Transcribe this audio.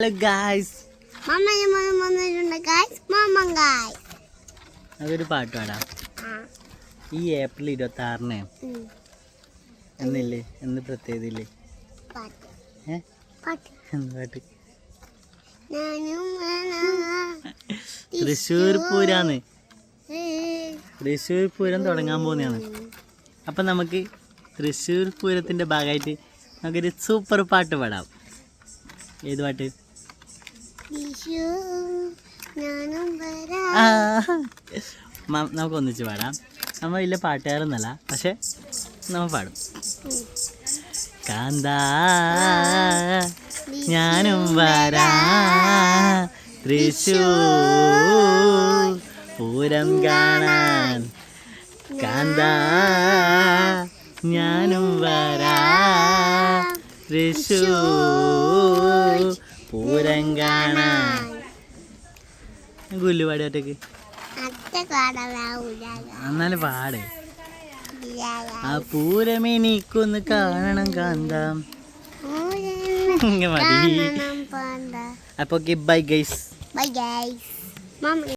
Hello guys, അതൊരു പാട്ട് പാടാം. ഈ ഏപ്രിൽ 26-ന് എന്നില്ലേ, എന്ന് പ്രത്യേകതയില്ലേ? എന്ത് പാട്ട്? തൃശ്ശൂർ പൂരാന്ന്. തൃശ്ശൂർ പൂരം തുടങ്ങാൻ പോകുന്നതാണ്. അപ്പം നമുക്ക് തൃശ്ശൂർ പൂരത്തിൻ്റെ ഭാഗമായിട്ട് നമുക്കൊരു സൂപ്പർ പാട്ട് പാടാം. ഏത് പാട്ട്? നമുക്ക് ഒന്നിച്ച് പാടാം. നമ്മൾ വലിയ പാട്ടുകാരൊന്നല്ല, പക്ഷെ നമ്മൾ പാടും. കാന്താ ഞാനും വരാ തൃശ്ശൂർ പൂരം കാണാൻ. കാന്താ ഞാനും വരാ തൃശ്ശൂർ പൂരം കാണാൻ. ഗുല്ലു പാടിയാട്ടേക്ക് എന്നാലും പാട്. ആ പൂരം എനിക്കൊന്ന് കാണണം കാന്താം. മതി. അപ്പൊ ബൈ ഗൈസ്.